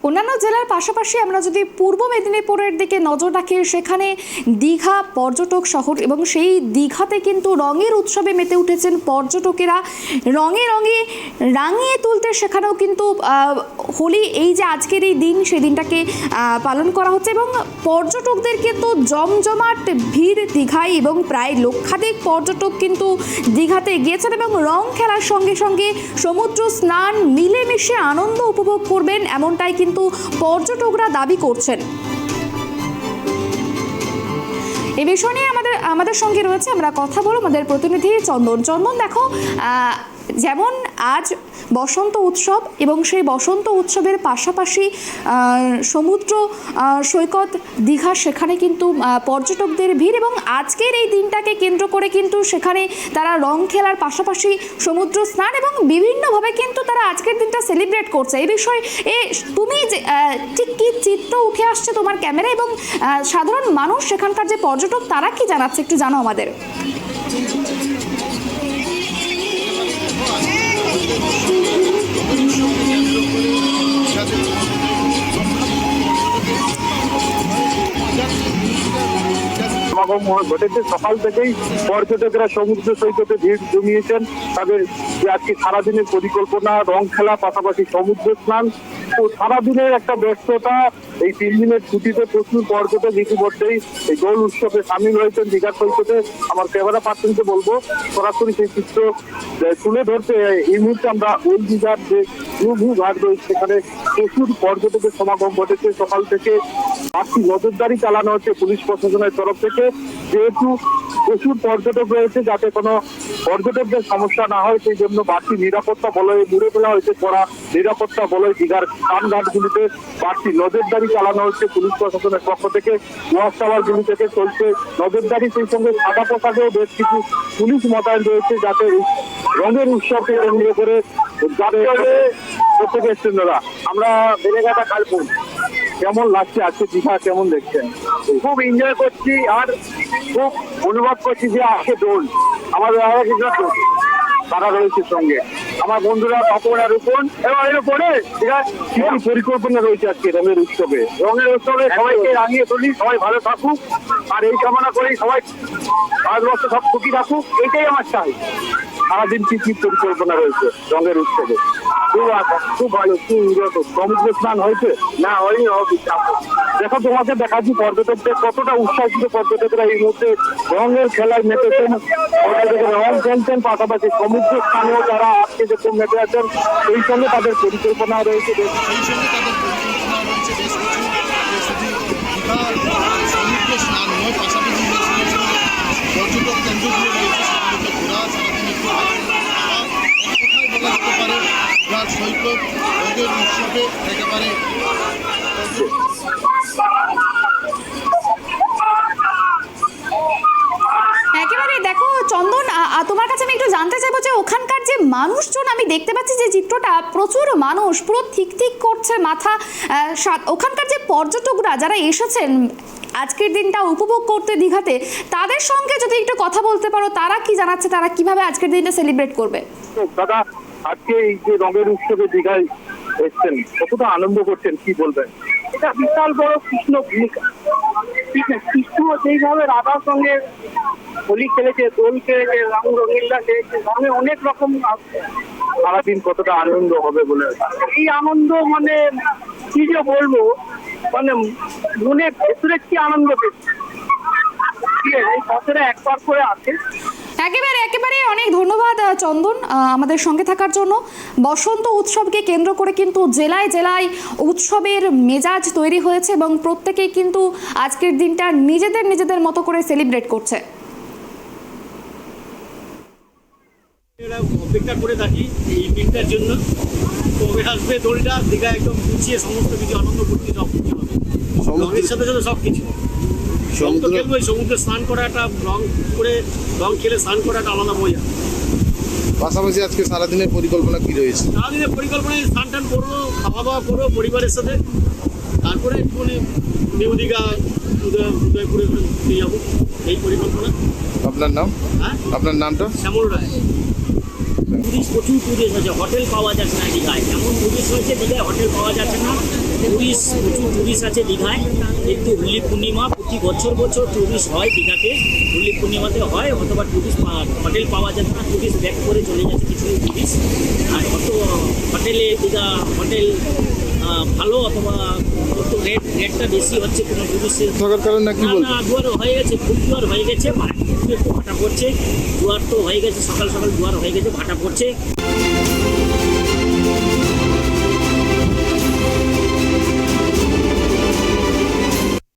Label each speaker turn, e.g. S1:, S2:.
S1: অন্যান্য জেলার পাশাপাশি আমরা যদি পূর্ব মেদিনীপুরের দিকে নজর রাখি, সেখানে দীঘা পর্যটক শহর এবং সেই দীঘাতে কিন্তু রঙের উৎসবে মেতে উঠেছেন পর্যটকেরা। রঙে রঙে রাঙিয়ে তুলতে সেখানেও কিন্তু হোলি, এই যে আজকের এই দিন, সেই দিনটাকে পালন করা হচ্ছে এবং পর্যটকদের কিন্তু জমজমাট ভিড় দীঘায় এবং প্রায় লক্ষাধিক পর্যটক কিন্তু দীঘাতে গিয়েছেন এবং রং খেলার সঙ্গে সঙ্গে সমুদ্র স্নান মিলেমিশে আনন্দ উপভোগ করবেন, এমনটাই কিন্তু পর্যটকরা দাবি করছেন। এ বিষয় নিয়ে আমাদের সঙ্গে রয়েছে, আমরা কথা বলব আমাদের প্রতিনিধি চন্দন। চন্দন, দেখো, যেমন আজ বসন্ত উৎসব এবং সেই বসন্ত উৎসবের পাশাপাশি সমুদ্র সৈকত দীঘা, সেখানে কিন্তু পর্যটকদের ভিড় এবং আজকের এই দিনটাকে কেন্দ্র করে কিন্তু সেখানে তারা রং খেলার পাশাপাশি সমুদ্র স্নান এবং বিভিন্নভাবে কিন্তু তারা আজকের দিনটা সেলিব্রেট করছে। এই বিষয়ে তুমি ঠিক কী চিত্র উঠে আসছে তোমার ক্যামেরা এবং সাধারণ মানুষ, সেখানকার যে পর্যটক, তারা কি জানাচ্ছে একটু জানো আমাদের।
S2: সমাগম ঘটেছে। সকাল থেকেই পর্যটকরা সমুদ্র সৈকতে ভিড় জমিয়েছেন। তাদের আজকে সারাদিনের পরিকল্পনা রং খেলা, পাশাপাশি সমুদ্র স্নান ও সারাদিনের একটা ব্যস্ততা। এই 3 দিনের ছুটিতে প্রচুর পর্যটক ইতিমধ্যেই এই দোল উৎসবে সামিল হয়েছেন দীঘা সৈকতে। আমার ক্যামেরা পার্সনকে বলবো সরাসরি সেই চিত্র তুলে ধরতে। এই মুহূর্তে আমরা ওই দীঘার যে ভূ ঘাট রয়েছে, সেখানে প্রচুর পর্যটকের সমাগম ঘটেছে। সকাল থেকে বাড়তি নজরদারি চালানো হচ্ছে পুলিশ প্রশাসনের তরফ থেকে, যেহেতু প্রচুর পর্যটক রয়েছে, যাতে কোনো পর্যটকদের সমস্যা না হয় সেই জন্য বাড়তি নিরাপত্তা বলয়ে মুড়ে ফেলা হয়েছে। কড়া নিরাপত্তা বলয় দীঘার স্নানঘাটগুলিতে বাড়তি নজরদারি চালানো হচ্ছে পুলিশ প্রশাসনের পক্ষ থেকে। ওয়াচ টাওয়ারগুলি থেকে চলছে নজরদারি, সেই সঙ্গে সাদা পোশাকেও বেশ কিছু পুলিশ মোতায়েন রয়েছে, যাতে এই রঙের উৎসবকে কেন্দ্র করে প্রত্যেকে এসছেন। আমরা বেলেঘাটা কালপুর, কেমন লাগছে আজকে দীঘা, কেমন দেখছেন? খুব এনজয় করছি আর খুব অনুভব করছি যে আজকে দোল আমাদের তারা রয়েছে সঙ্গে, আমার বন্ধুরা পাপড় আর রূপন এবং পরে পরিকল্পনা রয়েছে আজকে রঙের উৎসবে। রঙের উৎসবে সবাইকে রাঙিয়ে তুলি, সবাই ভালো থাকুক আর এই কামনা করি সবাই ভারতবর্ষ সব সুখী থাকুক, এটাই আমার চাই। সারাদিন কি কি পরিকল্পনা রয়েছে রঙের উৎসবে? খুব ভালো, খুব সমুদ্র স্নান হয়েছে না? হয়নি, দেখো তোমাকে দেখাচ্ছি পর্যটকদের কতটা উৎসাহিত পর্যটকরা এই মুহূর্তে রঙের খেলায় মেতেছেন। রং খেলছেন, পাশাপাশি সমুদ্র স্থানেও তারা আজকে যেরকম মেতে আছেন, সেই সঙ্গে তাদের পরিকল্পনা রয়েছে।
S3: সমুদ্র স্নান নয়, পাশাপাশি পর্যটক কেন্দ্রগুলো রয়েছে, সেগুলোতে ঘোরা সারাদিন একটু বলা যেতে পারে সৈকত রঙের উৎসবে একেবারে।
S1: একেবারে দেখো চন্দন, তোমার কাছে আমি একটু জানতে চাইবো যে ওখানকার যে মানুষজন, আমি দেখতে পাচ্ছি যে চিত্রটা, প্রচুর মানুষ পুরো ঠিক ঠিক করছে মাথা। ওখানকার যে পর্যটকরা যারা এসেছেন আজকের দিনটা উপভোগ করতে দীঘাতে, তাদের সঙ্গে যদি একটু কথা বলতে পারো, তারা কি জানাচ্ছে, তারা কিভাবে আজকের দিনটা সেলিব্রেট করবে?
S2: দাদা, আজকে এই যে রঙের উৎসবে দীঘায় এসছেন, কতটা আনন্দ করছেন, কি বলবেন?
S4: এটা বিশাল বড় কৃষ্ণ ভূমিকা। ঠিক আছে, কৃষ্ণ যেইভাবে রাধার সঙ্গে হোলি খেলেছে, দোল খেলেছে, রং রঙিল্লা খেলেছে, রঙে অনেক রকম
S2: সারাদিন কতটা আনন্দ হবে বলে
S4: এই আনন্দ মানে কি যে বলবো, মানে মনে ভেতরে কি আনন্দ পেয়েছে। ঠিক আছে, এই বছরে একবার করে আসে।
S1: একেবারে অনেক ধন্যবাদ চন্দন আমাদের সঙ্গে থাকার জন্য। বসন্ত উৎসবকে কেন্দ্র করে কিন্তু জেলায় জেলায় উৎসবের মেজাজ তৈরি হয়েছে এবং প্রত্যেকেই কিন্তু আজকের দিনটা নিজেদের মতো করে সেলিব্রেট করছে।
S5: অপেক্ষা করে থাকি এই দিনটার জন্য, কবে আসবে দোলটা। দীঘা একদম গুছিয়ে সমস্ত কিছু আনন্দ করতে, সব কিছু হবে রঙের সাথে সাথে সব কিছু। সমুদ্র খেলবো, সমুদ্রে স্নান করাটা, রং খেলে স্নান করাটা আলাদা মজা।
S3: পাশাপাশি আজকে সারাদিনের পরিকল্পনা কি রয়েছে?
S5: সারাদিনের পরিকল্পনায় স্নান টান করবো, খাওয়া দাওয়া করবো পরিবারের সাথে, তারপরে একটুখানি নিউ দীঘা উদয়পুরে নিয়ে যাবো, এই পরিকল্পনা।
S3: আপনার নাম?
S5: হ্যাঁ,
S3: আপনার নামটা?
S5: শ্যামল রায়।
S6: প্রচুর টুরিস্ট হয়েছে, হোটেল পাওয়া যাচ্ছে না দীঘায়, এমন টুরিস্ট হয়েছে দীঘায় হোটেল পাওয়া যাচ্ছে না।
S5: প্রচুর টুরিস্ট আছে দীঘায়, কিন্তু হোলি পূর্ণিমা প্রতি বছর টুরিস্ট হয় দীঘাতে, হোলি পূর্ণিমাতে হয়, অথবা টুরিস্ট হোটেল পাওয়া যাবে না, টুরিস্ট ব্যাক করে চলে যাচ্ছে কিছু টুরিস্ট। আর অত হোটেলে দীঘা হোটেল ভালো অথবা অত রেটটা বেশি হচ্ছে কোনো টুরিস্টের
S6: থাকার কারণ না কি
S5: না
S6: বলবো?
S5: না, দুয়ার হয়ে গেছে, খুব দুয়ার হয়ে গেছে, একটু ভাটা পড়ছে, দুয়ার তো হয়ে গেছে, সকাল সকাল দুয়ার হয়ে গেছে, ভাটা পড়ছে।